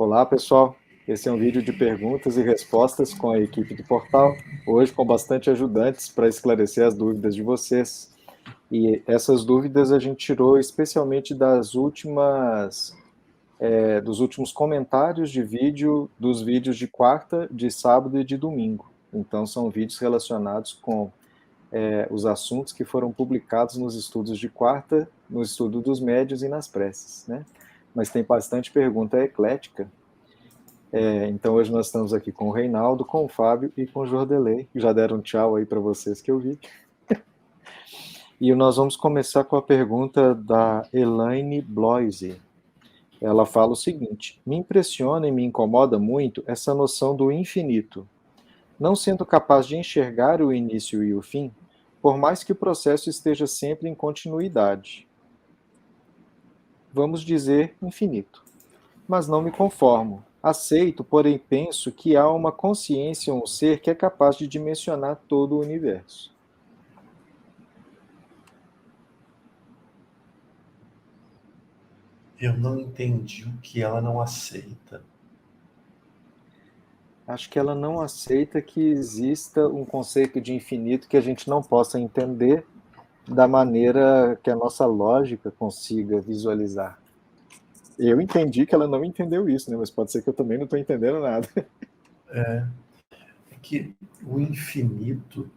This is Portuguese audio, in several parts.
Olá, pessoal. Esse é um vídeo de perguntas e respostas com a equipe do portal, hoje com bastante ajudantes para esclarecer as dúvidas de vocês. E essas dúvidas a gente tirou especialmente dos últimos comentários de vídeo, dos vídeos de quarta, de sábado e de domingo. Então são vídeos relacionados com os assuntos que foram publicados nos estudos de quarta, no estudo dos médios e nas preces, né? Mas tem bastante pergunta eclética. Então hoje nós estamos aqui com o Reinaldo, com o Fábio e com o Jordelei, que já deram um tchau aí para vocês que eu vi. E nós vamos começar com a pergunta da Elaine Bloise. Ela fala o seguinte: me impressiona e me incomoda muito essa noção do infinito. Não sendo capaz de enxergar o início e o fim, por mais que o processo esteja sempre em continuidade. Vamos dizer infinito. Mas não me conformo. Aceito, porém penso que há uma consciência, um ser que é capaz de dimensionar todo o universo. Eu não entendi o que ela não aceita. Acho que ela não aceita que exista um conceito de infinito que a gente não possa entender da maneira que a nossa lógica consiga visualizar. Eu entendi que ela não entendeu isso, né? Mas pode ser que eu também não estou entendendo nada. É que o infinito,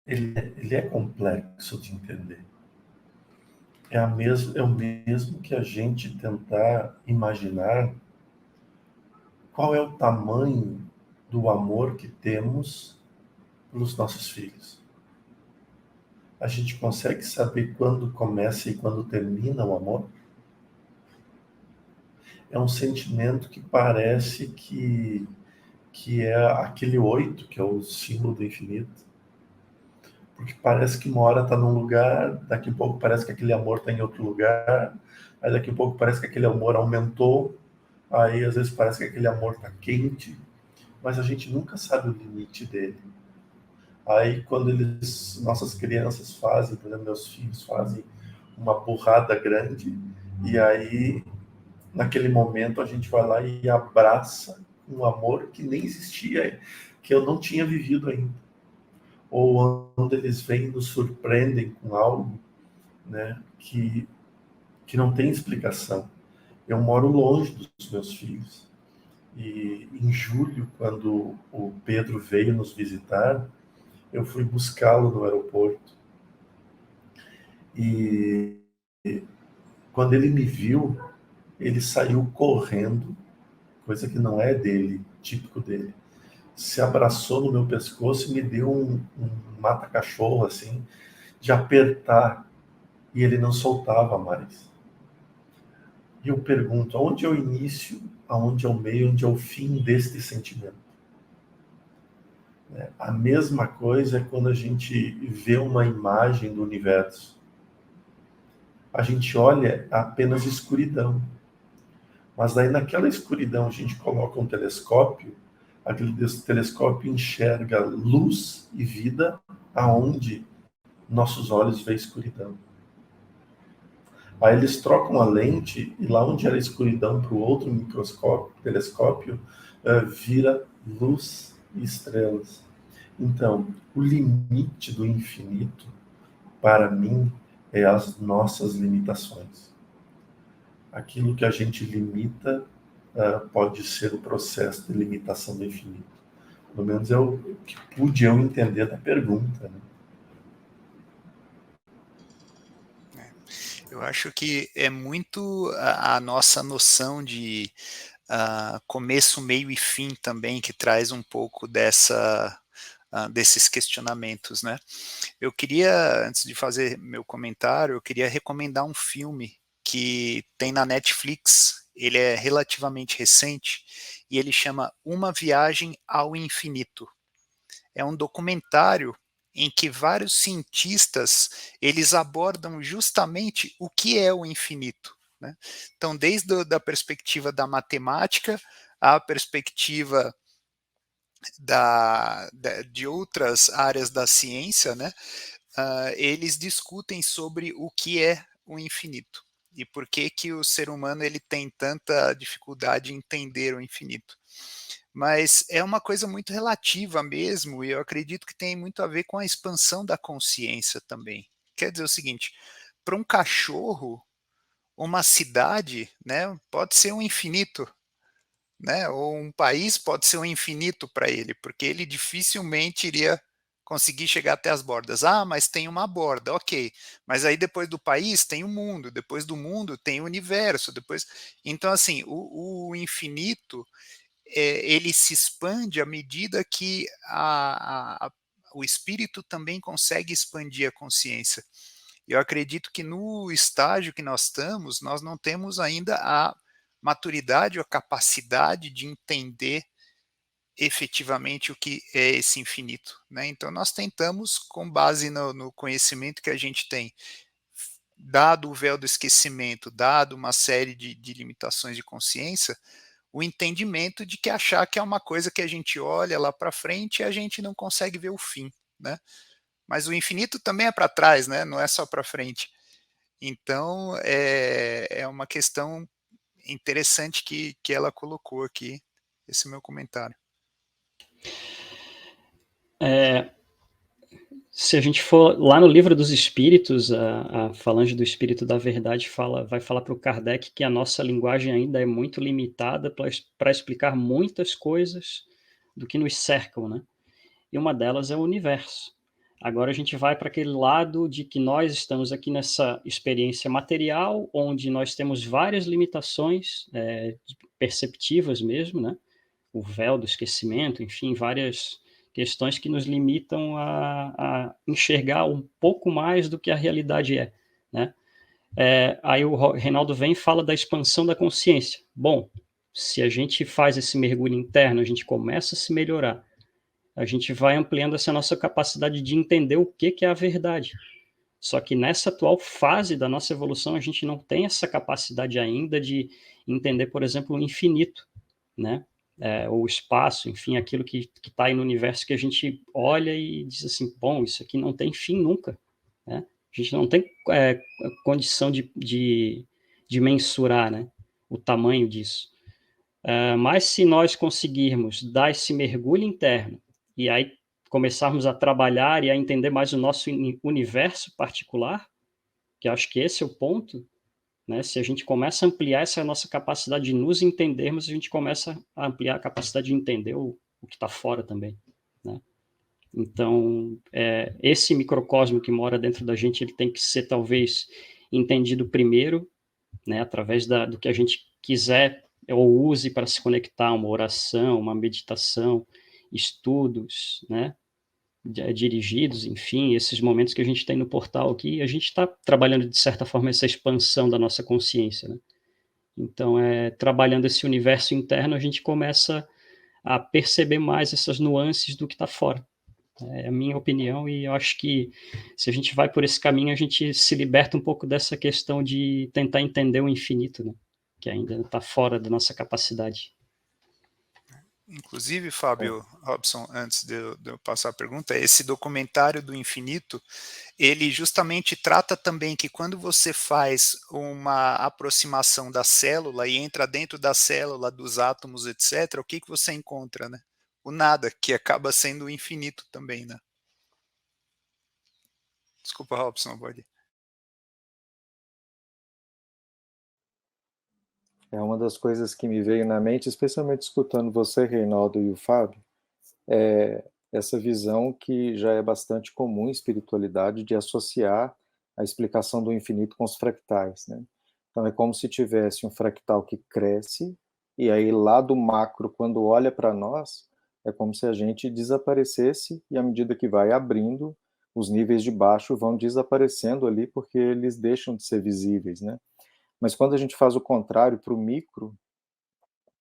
ele é complexo de entender. É o mesmo que a gente tentar imaginar qual é o tamanho do amor que temos pelos nossos filhos. A gente consegue saber quando começa e quando termina o amor? É um sentimento que parece que é aquele oito, que é o símbolo do infinito. Porque parece que uma hora está num lugar, daqui a pouco parece que aquele amor está em outro lugar, aí daqui a pouco parece que aquele amor aumentou, aí às vezes parece que aquele amor está quente, mas a gente nunca sabe o limite dele. Aí quando nossas crianças fazem, por exemplo, meus filhos fazem uma burrada grande, e aí naquele momento a gente vai lá e abraça um amor que nem existia, que eu não tinha vivido ainda. Ou quando eles vêm e nos surpreendem com algo, né, que não tem explicação. Eu moro longe dos meus filhos. E em julho, quando o Pedro veio nos visitar, eu fui buscá-lo no aeroporto. E quando ele me viu, ele saiu correndo, coisa que não é dele, típico dele. Se abraçou no meu pescoço e me deu um mata-cachorro, assim, de apertar. E ele não soltava mais. E eu pergunto, aonde é o início, aonde é o meio, onde é o fim deste sentimento? A mesma coisa é quando a gente vê uma imagem do universo. A gente olha apenas escuridão. Mas daí naquela escuridão a gente coloca um telescópio, aquele telescópio enxerga luz e vida aonde nossos olhos veem escuridão. Aí eles trocam a lente e lá onde era escuridão para o outro telescópio, vira luz e estrelas. Então, o limite do infinito, para mim, é as nossas limitações. Aquilo que a gente limita pode ser o processo de limitação do infinito. Pelo menos é o que pude eu entender da pergunta, né? Eu acho que é muito a nossa noção de começo, meio e fim também que traz um pouco desses questionamentos, né? Eu queria, antes de fazer meu comentário, eu queria recomendar um filme que tem na Netflix, ele é relativamente recente, e ele chama Uma Viagem ao Infinito. É um documentário em que vários cientistas eles abordam justamente o que é o infinito, né? Então, desde a perspectiva da matemática, a perspectiva de outras áreas da ciência, né? Eles discutem sobre o que é o infinito. E por que que o ser humano ele tem tanta dificuldade em entender o infinito? Mas é uma coisa muito relativa mesmo, e eu acredito que tem muito a ver com a expansão da consciência também. Quer dizer o seguinte, para um cachorro, uma cidade, né, pode ser um infinito, né, ou um país pode ser um infinito para ele, porque ele dificilmente iria conseguir chegar até as bordas. Ah, mas tem uma borda, ok. Mas aí depois do país tem o mundo, depois do mundo tem o universo, depois. Então, assim, o infinito ele se expande à medida que o espírito também consegue expandir a consciência. Eu acredito que no estágio que nós estamos, nós não temos ainda a maturidade ou a capacidade de entender efetivamente o que é esse infinito, né? Então nós tentamos, com base no conhecimento que a gente tem, dado o véu do esquecimento, dado uma série de limitações de consciência, o entendimento de que achar que é uma coisa que a gente olha lá para frente e a gente não consegue ver o fim, né? Mas o infinito também é para trás, né? Não é só para frente. Então é uma questão interessante que ela colocou aqui, esse meu comentário. Se a gente for lá no Livro dos Espíritos, a Falange do Espírito da Verdade vai falar para o Kardec que a nossa linguagem ainda é muito limitada para explicar muitas coisas do que nos cercam, né? E uma delas é o universo. Agora a gente vai para aquele lado de que nós estamos aqui nessa experiência material, onde nós temos várias limitações perceptivas mesmo, né? O véu do esquecimento, enfim, várias questões que nos limitam a enxergar um pouco mais do que a realidade é, né? Aí o Reinaldo vem e fala da expansão da consciência. Bom, se a gente faz esse mergulho interno, a gente começa a se melhorar, a gente vai ampliando essa nossa capacidade de entender o que é a verdade. Só que nessa atual fase da nossa evolução, a gente não tem essa capacidade ainda de entender, por exemplo, o infinito, né? O espaço, enfim, aquilo que está aí no universo que a gente olha e diz assim, bom, isso aqui não tem fim nunca, né? A gente não tem condição de mensurar, né, o tamanho disso. Mas se nós conseguirmos dar esse mergulho interno e aí começarmos a trabalhar e a entender mais o nosso universo particular, que acho que esse é o ponto, né? Se a gente começa a ampliar essa nossa capacidade de nos entendermos, a gente começa a ampliar a capacidade de entender o que está fora também, né? Então, esse microcosmo que mora dentro da gente, ele tem que ser talvez entendido primeiro, né? Através do que a gente quiser ou use para se conectar, uma oração, uma meditação, estudos, né? Dirigidos, enfim, esses momentos que a gente tem no portal aqui, a gente está trabalhando, de certa forma, essa expansão da nossa consciência, né? Então, trabalhando esse universo interno, a gente começa a perceber mais essas nuances do que está fora. É a minha opinião, e eu acho que se a gente vai por esse caminho, a gente se liberta um pouco dessa questão de tentar entender o infinito, né? Que ainda está fora da nossa capacidade. Inclusive, Fábio Robson, antes de eu passar a pergunta, esse documentário do infinito, ele justamente trata também que quando você faz uma aproximação da célula e entra dentro da célula, dos átomos, etc., o que você encontra, né? O nada, que acaba sendo o infinito também, né? Desculpa, Robson, pode. É uma das coisas que me veio na mente, especialmente escutando você, Reinaldo, e o Fábio, é essa visão que já é bastante comum em espiritualidade de associar a explicação do infinito com os fractais, né? Então é como se tivesse um fractal que cresce e aí lá do macro, quando olha para nós, é como se a gente desaparecesse e à medida que vai abrindo, os níveis de baixo vão desaparecendo ali porque eles deixam de ser visíveis, né? Mas quando a gente faz o contrário para o micro,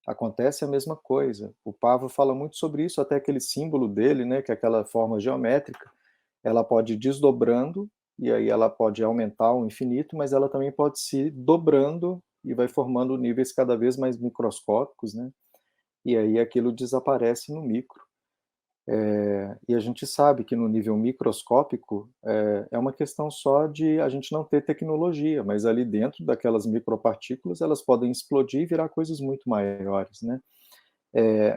acontece a mesma coisa. O Pavo fala muito sobre isso, até aquele símbolo dele, né, que é aquela forma geométrica, ela pode ir desdobrando, e aí ela pode aumentar ao infinito, mas ela também pode se dobrando e vai formando níveis cada vez mais microscópicos, né? E aí aquilo desaparece no micro. E a gente sabe que no nível microscópico é uma questão só de a gente não ter tecnologia, mas ali dentro daquelas micropartículas elas podem explodir e virar coisas muito maiores, né?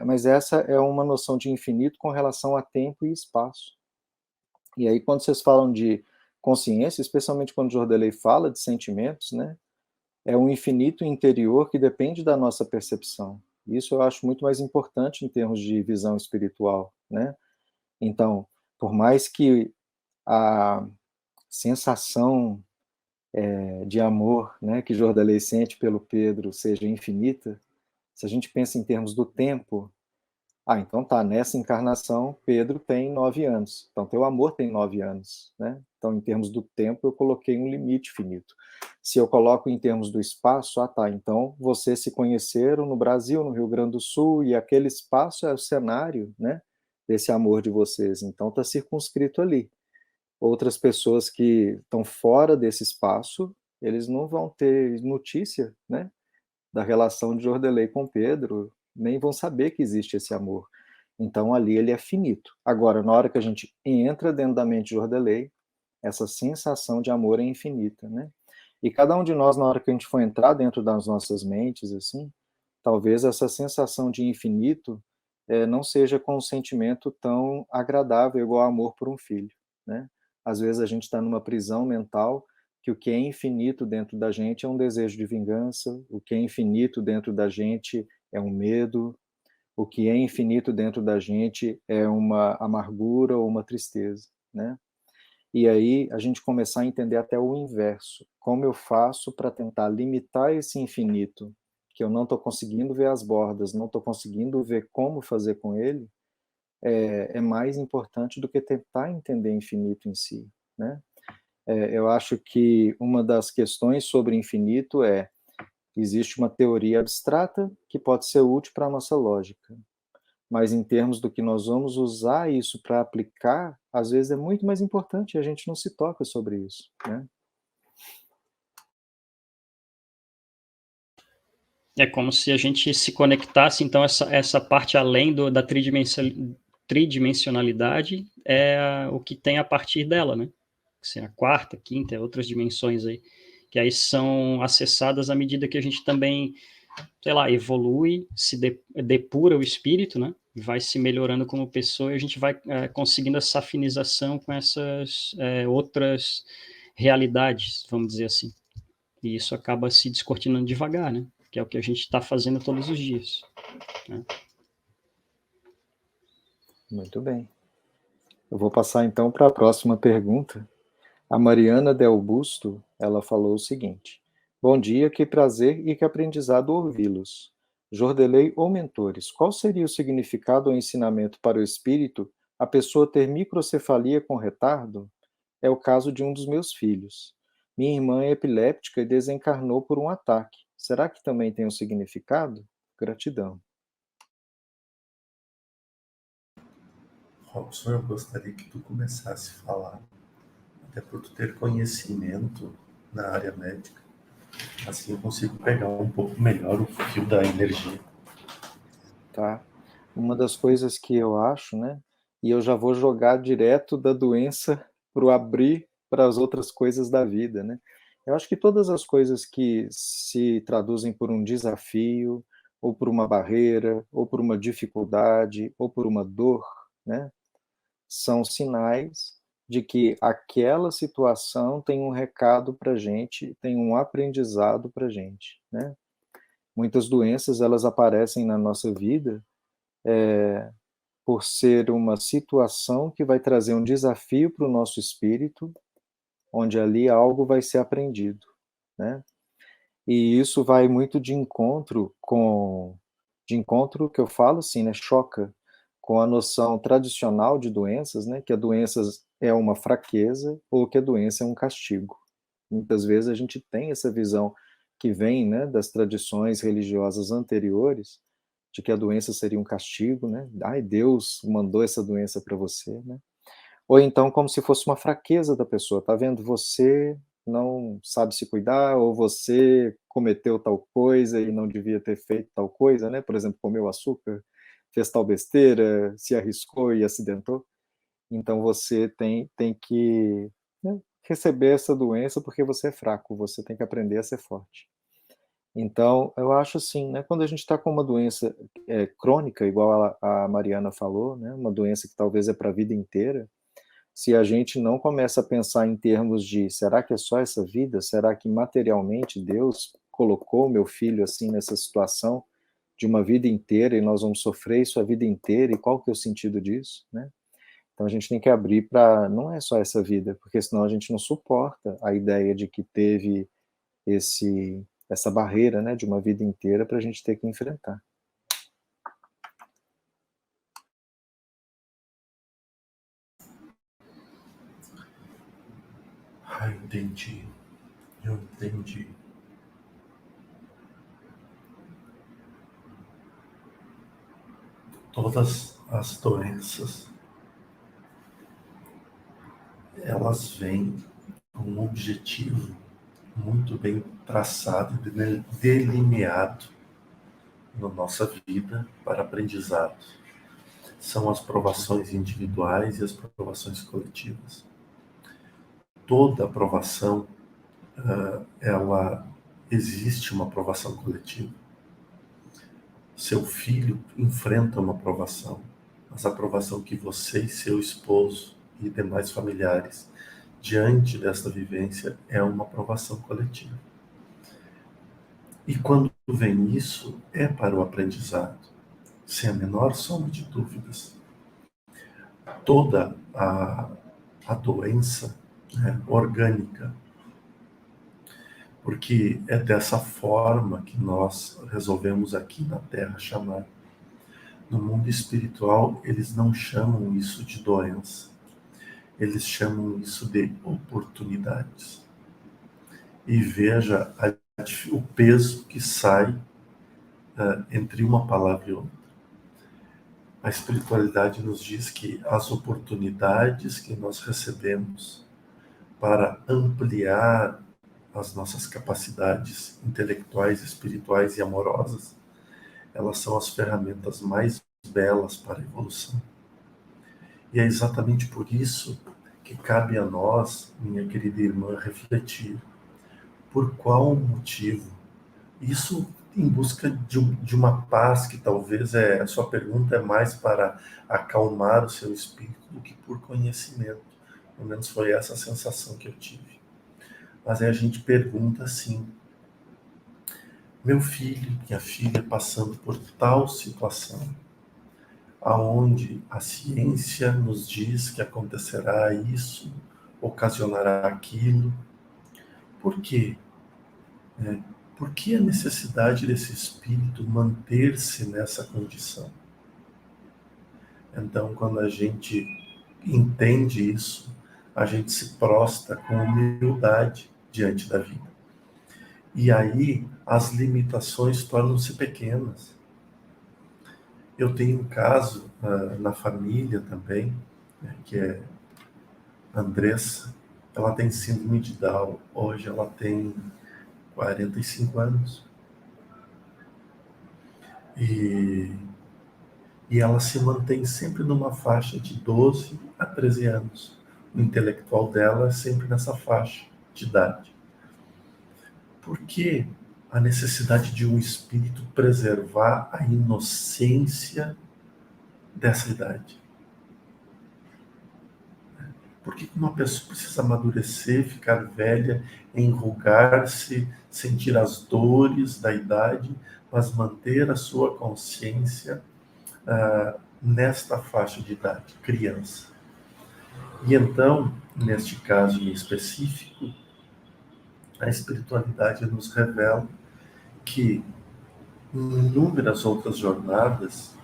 Mas essa é uma noção de infinito com relação a tempo e espaço. E aí quando vocês falam de consciência, especialmente quando Jordelei fala de sentimentos, né? É um infinito interior que depende da nossa percepção. Isso eu acho muito mais importante em termos de visão espiritual, né? Então, por mais que a sensação de amor, né, que Jordelei sente pelo Pedro seja infinita, se a gente pensa em termos do tempo, então tá, nessa encarnação, Pedro tem 9 anos, então teu amor tem 9 anos, né? Então, em termos do tempo, eu coloquei um limite finito. Se eu coloco em termos do espaço, tá, então vocês se conheceram no Brasil, no Rio Grande do Sul, e aquele espaço é o cenário, né, desse amor de vocês, então tá circunscrito ali. Outras pessoas que estão fora desse espaço, eles não vão ter notícia, né, da relação de Jordelei com Pedro, nem vão saber que existe esse amor. Então ali ele é finito. Agora, na hora que a gente entra dentro da mente de Jordelei, essa sensação de amor é infinita, né? E cada um de nós, na hora que a gente for entrar dentro das nossas mentes, assim, talvez essa sensação de infinito não seja com um sentimento tão agradável igual amor por um filho, né? Às vezes a gente está numa prisão mental que o que é infinito dentro da gente é um desejo de vingança, o que é infinito dentro da gente é um medo, o que é infinito dentro da gente é uma amargura ou uma tristeza, né? E aí a gente começar a entender até o inverso. Como eu faço para tentar limitar esse infinito, que eu não estou conseguindo ver as bordas, não estou conseguindo ver como fazer com ele, é mais importante do que tentar entender infinito em si, né? Eu acho que uma das questões sobre infinito existe uma teoria abstrata que pode ser útil para a nossa lógica, mas em termos do que nós vamos usar isso para aplicar, às vezes é muito mais importante e a gente não se toca sobre isso, né? É como se a gente se conectasse, então, essa parte além da tridimensionalidade é o que tem a partir dela, né? Assim, a quarta, quinta, outras dimensões aí, que aí são acessadas à medida que a gente também, sei lá, evolui, depura o espírito, né? Vai se melhorando como pessoa e a gente vai conseguindo essa afinização com essas outras realidades, vamos dizer assim. E isso acaba se descortinando devagar, né? Que é o que a gente está fazendo todos os dias, né? Muito bem. Eu vou passar então para a próxima pergunta. A Mariana Del Busto, ela falou o seguinte: bom dia, que prazer e que aprendizado ouvi-los. Jordelei ou mentores, qual seria o significado ou ensinamento para o espírito a pessoa ter microcefalia com retardo? É o caso de um dos meus filhos. Minha irmã é epiléptica e desencarnou por um ataque. Será que também tem um significado? Gratidão. Robson, eu gostaria que tu começasse a falar, até por tu ter conhecimento na área médica. Assim eu consigo pegar um pouco melhor o fio da energia. Tá? Uma das coisas que eu acho, né? E eu já vou jogar direto da doença para o abrir para as outras coisas da vida, né? Eu acho que todas as coisas que se traduzem por um desafio, ou por uma barreira, ou por uma dificuldade, ou por uma dor, né? São sinais de que aquela situação tem um recado para gente, tem um aprendizado para gente, né? Muitas doenças elas aparecem na nossa vida por ser uma situação que vai trazer um desafio para o nosso espírito, onde ali algo vai ser aprendido, né? E isso vai muito de encontro que eu falo assim, né? Choca com a noção tradicional de doenças, né? Que a doença é uma fraqueza ou que a doença é um castigo. Muitas vezes a gente tem essa visão que vem, né, das tradições religiosas anteriores, de que a doença seria um castigo, né? Ai, Deus mandou essa doença para você, né? Ou então como se fosse uma fraqueza da pessoa, tá vendo? Você não sabe se cuidar, ou você cometeu tal coisa e não devia ter feito tal coisa, né? Por exemplo, comeu açúcar, fez tal besteira, se arriscou e acidentou. Então você tem que, né, receber essa doença porque você é fraco, você tem que aprender a ser forte. Então, eu acho assim, né, quando a gente está com uma doença crônica, igual a Mariana falou, né, uma doença que talvez é para a vida inteira, se a gente não começa a pensar em termos de, será que é só essa vida? Será que materialmente Deus colocou meu filho assim nessa situação de uma vida inteira e nós vamos sofrer isso a vida inteira? E qual que é o sentido disso, né? Então a gente tem que abrir para, não é só essa vida, porque senão a gente não suporta a ideia de que teve essa barreira, né, de uma vida inteira para a gente ter que enfrentar. Ah, entendi. Eu entendi. Todas as doenças, elas vêm com um objetivo muito bem traçado e delineado na nossa vida para aprendizado. São as provações individuais e as provações coletivas. Toda aprovação, ela existe uma aprovação coletiva. Seu filho enfrenta uma aprovação, mas a aprovação que você e seu esposo e demais familiares, diante desta vivência, é uma aprovação coletiva. E quando vem isso, é para o aprendizado, sem a menor sombra de dúvidas. Toda a doença, né, orgânica, porque é dessa forma que nós resolvemos aqui na Terra chamar. No mundo espiritual, eles não chamam isso de doença, eles chamam isso de oportunidades. E veja o peso que sai entre uma palavra e outra. A espiritualidade nos diz que as oportunidades que nós recebemos para ampliar as nossas capacidades intelectuais, espirituais e amorosas, elas são as ferramentas mais belas para a evolução. E é exatamente por isso que cabe a nós, minha querida irmã, refletir por qual motivo. Isso em busca de uma paz que talvez a sua pergunta é mais para acalmar o seu espírito do que por conhecimento. Pelo menos foi essa a sensação que eu tive. Mas aí a gente pergunta assim: meu filho, minha filha passando por tal situação, aonde a ciência nos diz que acontecerá isso, ocasionará aquilo. Por quê? Por que a necessidade desse espírito manter-se nessa condição? Então, quando a gente entende isso, a gente se prostra com humildade diante da vida. E aí, as limitações tornam-se pequenas. Eu tenho um caso na família também, né, que é Andressa. Ela tem síndrome de Down. Hoje ela tem 45 anos. E ela se mantém sempre numa faixa de 12 a 13 anos. O intelectual dela é sempre nessa faixa de idade. Por que a necessidade de um espírito preservar a inocência dessa idade? Por que uma pessoa precisa amadurecer, ficar velha, enrugar-se, sentir as dores da idade, mas manter a sua consciência nesta faixa de idade, criança? E então, neste caso em específico, a espiritualidade nos revela que em inúmeras outras jornadas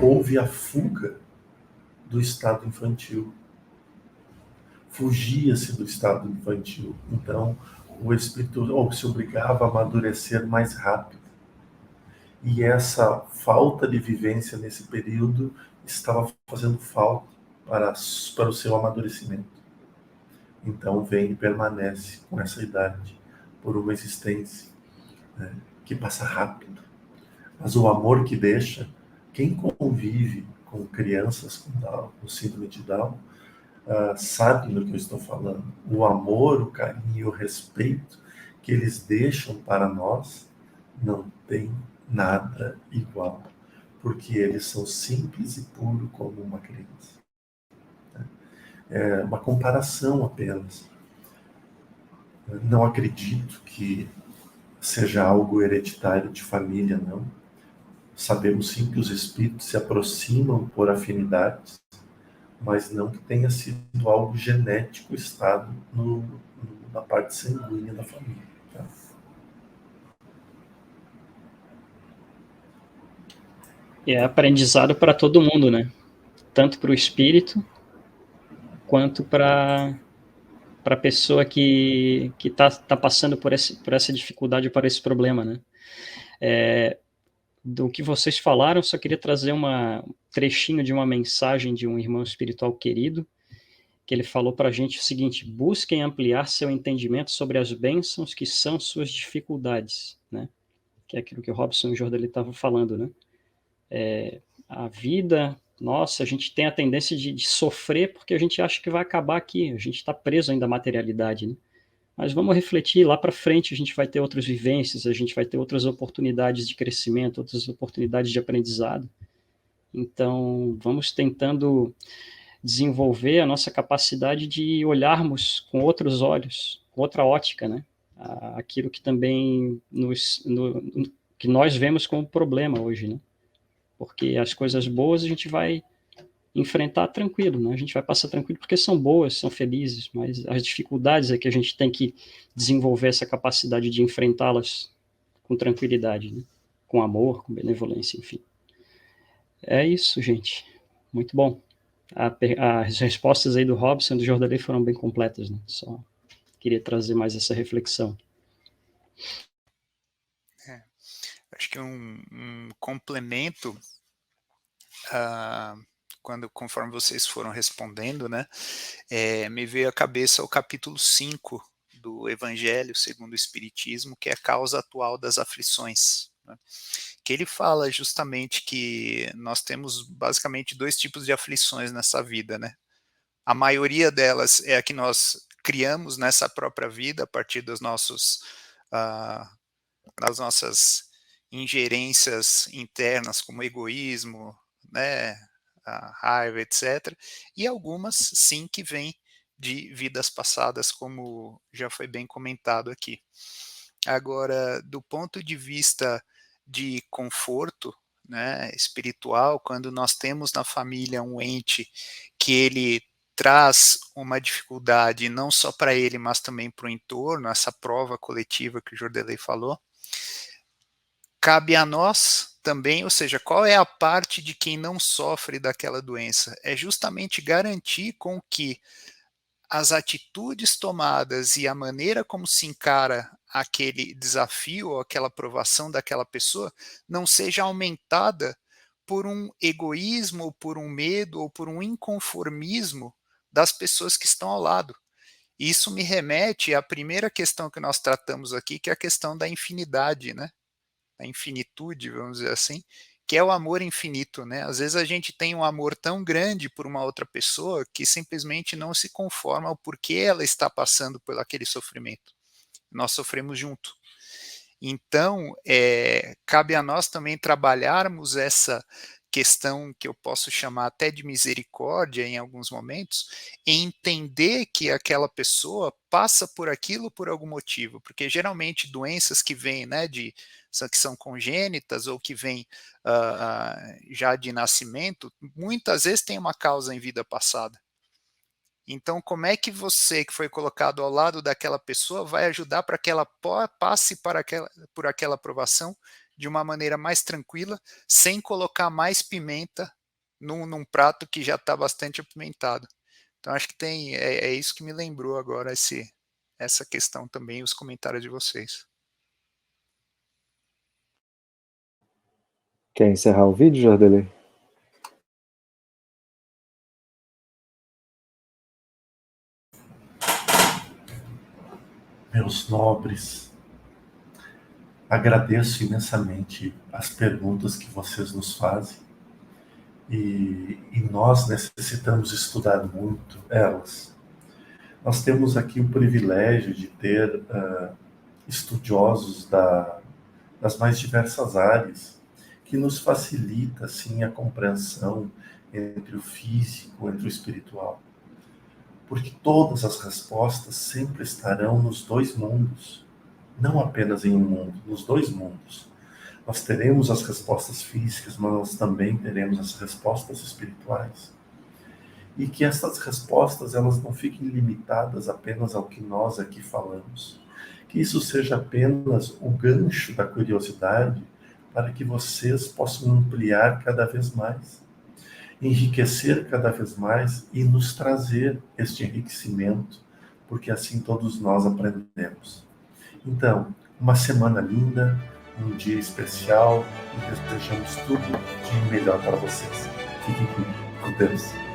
houve a fuga do estado infantil. Fugia-se do estado infantil. Então, o espírito se obrigava a amadurecer mais rápido. E essa falta de vivência nesse período estava fazendo falta para o seu amadurecimento. Então, vem e permanece com essa idade por uma existência que passa rápido. Mas o amor que deixa, quem convive com crianças com Down, com síndrome de Down, sabe do que eu estou falando. O amor, o carinho e o respeito que eles deixam para nós não tem nada igual, porque eles são simples e puros como uma criança. É uma comparação apenas. Não acredito que seja algo hereditário de família, não. Sabemos sim que os espíritos se aproximam por afinidades, mas não que tenha sido algo genético estado na parte sanguínea da família. Tá? É aprendizado para todo mundo, né? Tanto para o espírito, quanto para a pessoa que tá passando por essa dificuldade, por esse problema, né? Do que vocês falaram, só queria trazer um trechinho de uma mensagem de um irmão espiritual querido, que ele falou para a gente o seguinte: busquem ampliar seu entendimento sobre as bênçãos que são suas dificuldades, né? Que é aquilo que o Robson Jordan estava falando, né? A vida, nossa, a gente tem a tendência de sofrer porque a gente acha que vai acabar aqui, a gente está preso ainda à materialidade, né? Mas vamos refletir, lá para frente a gente vai ter outras vivências, a gente vai ter outras oportunidades de crescimento, outras oportunidades de aprendizado. Então, vamos tentando desenvolver a nossa capacidade de olharmos com outros olhos, com outra ótica, né? Aquilo que também que nós vemos como problema hoje, né? Porque as coisas boas a gente vai enfrentar tranquilo, né? A gente vai passar tranquilo porque são boas, são felizes, mas as dificuldades é que a gente tem que desenvolver essa capacidade de enfrentá-las com tranquilidade, né? Com amor, com benevolência, enfim. É isso, gente. Muito bom. As respostas aí do Robson e do Jordanei foram bem completas, né? Só queria trazer mais essa reflexão. Acho que um complemento, conforme vocês foram respondendo, né, me veio à cabeça o capítulo 5 do Evangelho segundo o Espiritismo, que é a causa atual das aflições, né, que ele fala justamente que nós temos basicamente dois tipos de aflições nessa vida, né. A maioria delas é a que nós criamos nessa própria vida a partir das nossas ingerências internas, como egoísmo, né, a raiva, etc. E algumas, sim, que vêm de vidas passadas, como já foi bem comentado aqui. Agora, do ponto de vista de conforto, né, espiritual, quando nós temos na família um ente que ele traz uma dificuldade não só para ele, mas também para o entorno, essa prova coletiva que o Jordelei falou, cabe a nós também, ou seja, qual é a parte de quem não sofre daquela doença? É justamente garantir com que as atitudes tomadas e a maneira como se encara aquele desafio ou aquela provação daquela pessoa não seja aumentada por um egoísmo, ou por um medo, ou por um inconformismo das pessoas que estão ao lado. Isso me remete à primeira questão que nós tratamos aqui, que é a questão da infinidade, né? A infinitude, vamos dizer assim, que é o amor infinito, né? Às vezes a gente tem um amor tão grande por uma outra pessoa que simplesmente não se conforma ao porquê ela está passando por aquele sofrimento. Nós sofremos junto. Então, cabe a nós também trabalharmos essa questão que eu posso chamar até de misericórdia em alguns momentos, e entender que aquela pessoa passa por aquilo por algum motivo, porque geralmente doenças que vêm, né, que são congênitas ou que vêm já de nascimento, muitas vezes tem uma causa em vida passada. Então, como é que você, que foi colocado ao lado daquela pessoa, vai ajudar para que ela passe por aquela aprovação de uma maneira mais tranquila, sem colocar mais pimenta num prato que já está bastante apimentado? Então, acho que é isso que me lembrou agora essa questão também, os comentários de vocês. Quer encerrar o vídeo, Jordelei? Meus nobres, Agradeço imensamente as perguntas que vocês nos fazem e nós necessitamos estudar muito elas. Nós temos aqui o privilégio de ter estudiosos das mais diversas áreas, que nos facilita, assim, a compreensão entre o físico, entre o espiritual. Porque todas as respostas sempre estarão nos dois mundos, não apenas em um mundo, nos dois mundos. Nós teremos as respostas físicas, mas nós também teremos as respostas espirituais. E que essas respostas, elas não fiquem limitadas apenas ao que nós aqui falamos. Que isso seja apenas o gancho da curiosidade para que vocês possam ampliar cada vez mais, enriquecer cada vez mais e nos trazer este enriquecimento, porque assim todos nós aprendemos. Então, uma semana linda, um dia especial, e desejamos tudo de melhor para vocês. Fiquem com Deus.